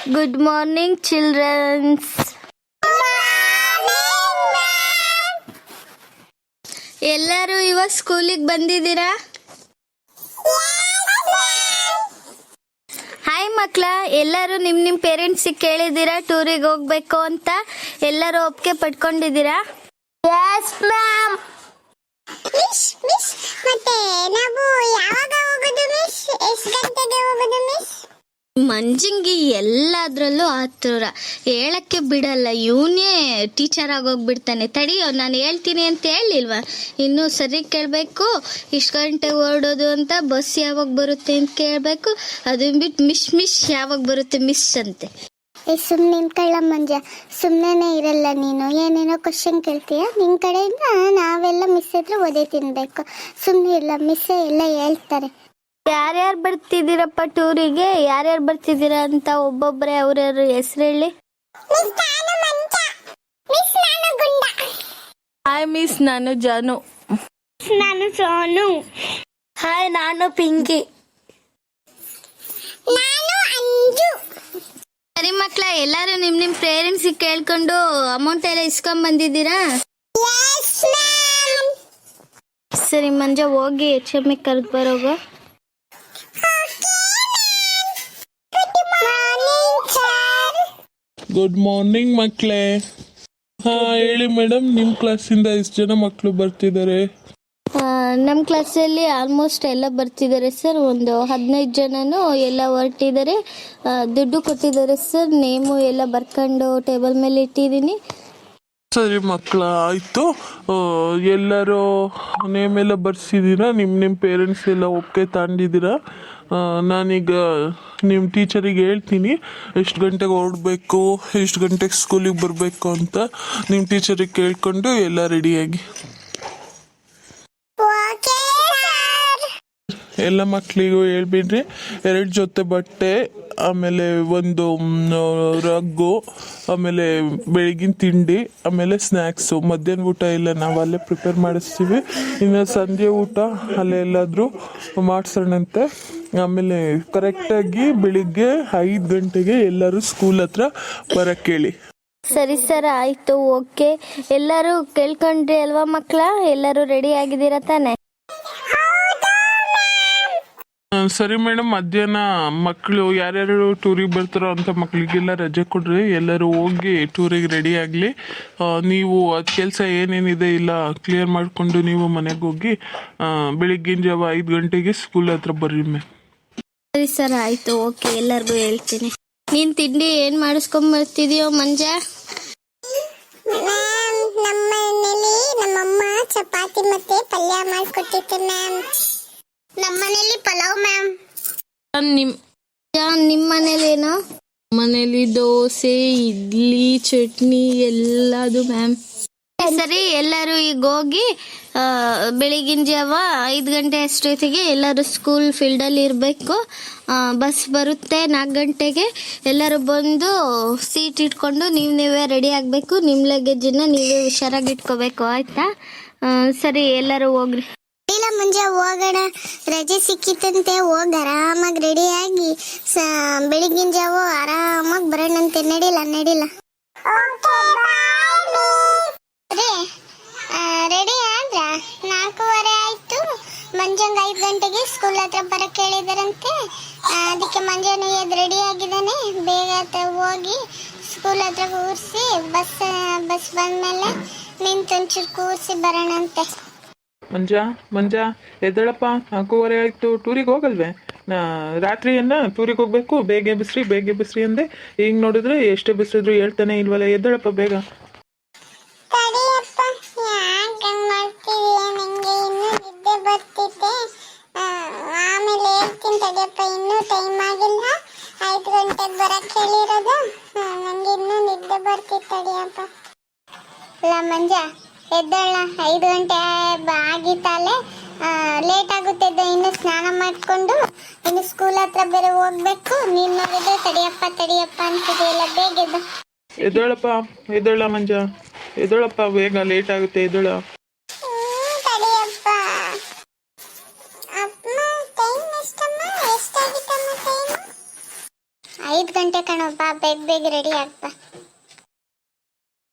Good morning, children. ಎಲ್ಲರೂ ಇವಾಗ ಸ್ಕೂಲಿಗೆ ಬಂದಿದ್ದೀರಾ? ಹಾಯ್ ಮಕ್ಕಳ, ಎಲ್ಲರೂ ನಿಮ್ಮ ಪೇರೆಂಟ್ಸಿಗೆ ಕೇಳಿದ್ದೀರಾ ಟೂರಿಗೆ ಹೋಗ್ಬೇಕು ಅಂತ? ಎಲ್ಲರೂ ಒಪ್ಪಿಗೆ ಪಡ್ಕೊಂಡಿದ್ದೀರಾ? Yes ma'am. ಮಿಸ್ ಮತ್ತೆ ನಾವು ಯಾವಾಗ ಹೋಗೋದು ಮಿಸ್? ಎಷ್ಟು ಗಂಟೆಗೆ ಹೋಗೋದು ಮಿಸ್? ಮಂಜಿಂಗಿ ಎಲ್ಲದ್ರಲ್ಲೂ ಆತುರ, ಹೇಳಕ್ಕೆ ಬಿಡಲ್ಲ. ಇವನೇ ಟೀಚರ್ ಆಗೋಗ್ಬಿಡ್ತಾನೆ. ತಡಿಯೋ, ನಾನು ಹೇಳ್ತೀನಿ ಅಂತ ಹೇಳಿಲ್ವಾ? ಇನ್ನೂ ಸರಿ ಕೇಳಬೇಕು. ಇಷ್ಟು ಗಂಟೆಗೆ ಹೊರಡೋದು ಅಂತ, ಬಸ್ ಯಾವಾಗ ಬರುತ್ತೆ ಅಂತ ಕೇಳಬೇಕು. ಅದನ್ನ ಬಿಟ್ಟು ಮಿಸ್ ಯಾವಾಗ ಬರುತ್ತೆ ಮಿಸ್ ಅಂತೆ. ಸುಮ್ಮನೆ ನಿಂತ್ಕೊಳ್ಳ ಮಂಜ, ಸುಮ್ಮನೆ ಇರಲ್ಲ ನೀನು. ಏನೇನೋ ಕ್ವಶನ್ ಕೇಳ್ತೀಯ, ನಿನ್ನ ಕಡೆಯಿಂದ ನಾವೆಲ್ಲ ಮಿಸ್ ಹತ್ರ ಓದೇ ತಿನ್ಬೇಕು. ಸುಮ್ಮನೆ ಇಲ್ಲ, ಮಿಸ್ಸೇ ಎಲ್ಲ ಹೇಳ್ತಾರೆ. ಯಾರ್ಯಾರು ಬರ್ತಿದ್ದೀರಪ್ಪ ಟೂರಿಗೆ? ಯಾರ್ಯಾರು ಬರ್ತಿದ್ದೀರಾ ಅಂತ ಒಬ್ಬೊಬ್ಬರೇ ಅವ್ರವ್ರ ಹೆಸರು ಹೇಳಿ. ಹಾಯ್ ಮಿಸ್, ನಾನು ಜಾನು. ನಾನು ಸೋನು. ಹಾಯ್, ನಾನು ಪಿಂಕಿ. ನಾನು ಅಂಜು. ಸರಿ ಮಕ್ಕಳ, ಎಲ್ಲರೂ ನಿಮ್ಮ ಪೇರೆಂಟ್ಸಿಗೆ ಕೇಳ್ಕೊಂಡು ಅಮೌಂಟ್ ಎಲ್ಲ ಇಸ್ಕೊಂಡ್ ಬಂದಿದ್ದೀರಾ? ಸರಿ ಮಂಜ, ಹೋಗಿ HM ಕರೆದು ಬರೋಗ. ಗುಡ್ ಮಾರ್ನಿಂಗ್ ಮಕ್ಕಳೇ. ಹೇಳಿ ಮೇಡಮ್, ನಿಮ್ಮ ಕ್ಲಾಸಿಂದ ಎಷ್ಟು ಜನ ಮಕ್ಕಳು ಬರ್ತಿದ್ದಾರೆ? ನಮ್ಮ ಕ್ಲಾಸಲ್ಲಿ ಆಲ್ಮೋಸ್ಟ್ ಎಲ್ಲ ಬರ್ತಿದ್ದಾರೆ ಸರ್. ಒಂದು 15 ಜನನು ಎಲ್ಲ ಹೊರಟಿದ್ದಾರೆ. ದುಡ್ಡು ಕೊಟ್ಟಿದ್ದಾರೆ ಸರ್. ನೇಮು ಎಲ್ಲ ಬರ್ಕೊಂಡು ಟೇಬಲ್ ಮೇಲೆ ಇಟ್ಟಿದ್ದೀನಿ. ಸರಿ ಮಕ್ಕಳ, ಆಯಿತು. ಎಲ್ಲರೂ ನೇಮೆಲ್ಲ ಬರ್ಸಿದ್ದೀರಾ? ನಿಮ್ಮ ಪೇರೆಂಟ್ಸ್ ಎಲ್ಲ ಒಪ್ಪಿಗೆ ತಗೊಂಡಿದ್ದೀರಾ? ನಾನೀಗ ನಿಮ್ಮ ಟೀಚರಿಗೆ ಹೇಳ್ತೀನಿ ಎಷ್ಟು ಗಂಟೆಗೆ ಹೊರಡಬೇಕು, ಎಷ್ಟು ಗಂಟೆಗೆ ಸ್ಕೂಲಿಗೆ ಬರಬೇಕು ಅಂತ. ನಿಮ್ಮ ಟೀಚರಿಗೆ ಕೇಳಿಕೊಂಡು ಎಲ್ಲ ರೆಡಿಯಾಗಿ. ಎಲ್ಲ ಮಕ್ಕಳಿಗೂ ಹೇಳ್ಬಿಡ್ರಿ. 2 ಜೊತೆ ಬಟ್ಟೆ, ಆಮೇಲೆ ಒಂದು ರಗ್ಗು, ಆಮೇಲೆ ಬೆಳಗಿನ ತಿಂಡಿ, ಆಮೇಲೆ ಸ್ನ್ಯಾಕ್ಸು. ಮಧ್ಯಾಹ್ನ ಊಟ ಎಲ್ಲ ನಾವು ಅಲ್ಲೇ ಪ್ರಿಪೇರ್ ಮಾಡಿಸ್ತೀವಿ. ಇನ್ನು ಸಂಜೆ ಊಟ ಅಲ್ಲೇ ಎಲ್ಲಾದರೂ ಮಾಡಿಸೋಣಂತೆ. ಆಮೇಲೆ ಕರೆಕ್ಟಾಗಿ ಬೆಳಿಗ್ಗೆ 5 ಗಂಟೆಗೆ ಎಲ್ಲರೂ ಸ್ಕೂಲ್ ಹತ್ರ ಬರೋಕ್ಕೆ ಹೇಳಿ. ಸರಿ ಸರ್, ಆಯಿತು, ಓಕೆ. ಎಲ್ಲರೂ ಕೇಳ್ಕೊಂಡ್ರಿ ಅಲ್ವಾ ಮಕ್ಕಳ? ಎಲ್ಲರೂ ರೆಡಿ ಆಗಿದ್ದೀರಾ ತಾನೆ? ಸರಿ ಮೇಡಮ್, ಮಧ್ಯಾಹ್ನ ಮಕ್ಕಳು ಯಾರ್ಯಾರು ಟೂರಿಗೆ ಬರ್ತಾರೋ ಅಂತ ಮಕ್ಕಳಿಗೆಲ್ಲ ರಜೆ ಕೊಡ್ರಿ. ಎಲ್ಲರೂ ಹೋಗಿ ಟೂರಿಗೆ ರೆಡಿ ಆಗಲಿ. ನೀವು ಅದು ಕೆಲಸ ಏನೇನಿದೆ ಇಲ್ಲ ಕ್ಲಿಯರ್ ಮಾಡಿಕೊಂಡು ನೀವು ಮನೆಗೆ ಹೋಗಿ ಬೆಳಿಗ್ಗಿನ ಜಾವ 5 ಗಂಟೆಗೆ ಸ್ಕೂಲ್ ಹತ್ರ ಬರ್ರಿ ಮ್ಯಾಮ್. ಸರಿ ಸರ್, ಆಯಿತು, ಓಕೆ. ಎಲ್ಲರಿಗೂ ಹೇಳ್ತೀನಿ. ನೀನು ತಿಂಡಿ ಏನು ಮಾಡಿಸ್ಕೊಂಬರ್ತಿದೀಯೋ ಮಂಜ? ನಮ್ಮ ಮನೇಲಿ ನಮ್ಮಮ್ಮ ಚಪಾತಿ ಮತ್ತೆ ಪಲ್ಯ ಮಾಡಿಕೊಟ್ಟಿತ್ತು ಮ್ಯಾಮ್. ನಮ್ಮ ಮನೇಲಿ ಪಲಾವ್ ಮ್ಯಾಮ್. ನಿಮ್ಮ ಮನೇಲೇನೋ? ಮನೇಲಿ ದೋಸೆ, ಇಡ್ಲಿ, ಚಟ್ನಿ ಎಲ್ಲದು ಮ್ಯಾಮ್. ಸರಿ, ಎಲ್ಲರೂ ಈಗ ಹೋಗಿ ಬೆಳಿಗಿನ ಜಾವ 5 ಗಂಟೆ ಅಷ್ಟೊತ್ತಿಗೆ ಎಲ್ಲರೂ ಸ್ಕೂಲ್ ಫೀಲ್ಡಲ್ಲಿ ಇರಬೇಕು. ಬಸ್ ಬರುತ್ತೆ 4 ಗಂಟೆಗೆ. ಎಲ್ಲರೂ ಬಂದು ಸೀಟ್ ಇಟ್ಕೊಂಡು ನೀವೇ ರೆಡಿ ಆಗಬೇಕು. ನಿಮ್ಮ ಲಗೇಜನ್ನು ನೀವೇ ಹುಷಾರಾಗಿ ಇಟ್ಕೋಬೇಕು, ಆಯಿತಾ? ಸರಿ, ಎಲ್ಲರೂ ಹೋಗ್ರಿ. ಇಲ್ಲ ಮುಂಜೆ ಹೋಗೋಣ, ರಜೆ ಸಿಕ್ಕಿತ್ತಂತೆ. ಹೋಗಿ ಆರಾಮಾಗಿ ರೆಡಿಯಾಗಿ ಬೆಳಿಗ್ಗಿನ ಜಾವ ಆರಾಮಾಗಿ ಬರೋಣಂತೆ. ನಡಿಲ್ಲ ರೆಡಿ ಆದ್ರ 4:15 ಆಯ್ತು. ಮಂಜಂಗೆ 5 ಗಂಟೆಗೆ ಸ್ಕೂಲ್ ಹತ್ರ ಬರಕ್ಕೆ ಹೇಳಿದಾರಂತೆ. ಅದಕ್ಕೆ ಮಂಜಾನು ಎದ್ದು ರೆಡಿ ಆಗಿದ್ದಾನೆ. ಬೇಗ ಹೋಗಿ ಸ್ಕೂಲ್ ಹತ್ರ ಕೂರಿಸಿ ಬಸ್ ಬಂದ್ಮೇಲೆ ನಿಂತೊಂಚೂರು ಕೂರಿಸಿ ಬರೋಣಂತೆ. ಮಂಜ ಎದ್ದೇಳಪ್ಪ, 4:15 ಆಯಿತು. ಟೂರಿಗೆ ಹೋಗಲ್ವೇ? ರಾತ್ರಿಯನ್ನ ಟೂರಿಗೆ ಹೋಗ್ಬೇಕು. ಬೇಗ ಬಿಸ್ರಿ ಅಂದೆ. ಈಗ ನೋಡಿದ್ರೆ ಎಷ್ಟೇ ಬಿಸಿದ್ರು ಹೇಳ್ತಾನೆ ಇಲ್ವಲ್ಲ. ಎದ್ದೇಳಪ್ಪ ಬೇಗ. ಆಮೇಲೆ ಹೇಳ್ತೀನಿ ತಡಿಯಪ್ಪ, ಇನ್ನೂ ಟೈಮ್ ಆಗಿಲ್ಲ. 5 ಗಂಟೆಗೆ ಬರಕ್ಕೆ ಹೇಳಿರೋದು. ನಂಗೆ ಇನ್ನೂ ನಿದ್ದೆ ಬರ್ತಿತ್ತು ತಡಿಯಪ್ಪ. ಇಲ್ಲ ಮಂಜ ಎದ್ದೇಳ, 5 ಗಂಟೆ ಆಗಿತ್ತಲ್ಲೇ, ಲೇಟ್ ಆಗುತ್ತೆ. ಇನ್ನು ಸ್ನಾನ ಮಾಡಿಕೊಂಡು ಇನ್ನು ಸ್ಕೂಲ್ ಹತ್ರ ಬೇರೆ ಹೋಗ್ಬೇಕು. ನೀನು ನೋಡಿದ್ರೆ ತಡಿಯಪ್ಪ ಅಂತಿದೆಯಲ್ಲ, ಬೇಗ ಎದ್ದೇಳ ಮಂಜ, ಎದ್ದೇಳಪ್ಪ ಬೇಗ, ಲೇಟ್ ಆಗುತ್ತೆ, ಎದ್ದೇಳ. ತಡಿಯಪ್ಪ. ಅಮ್ಮ ಟೈಮ್ ಎಷ್ಟಮ್ಮ? ಎಷ್ಟಾಗಿತ್ತಮ್ಮ ಟೈಮ್? 5 5 ಗಂಟೆ ಕಣಪ್ಪ, ಬೇಗ ಬೇಗ ರೆಡಿ ಆಗ್ಪ.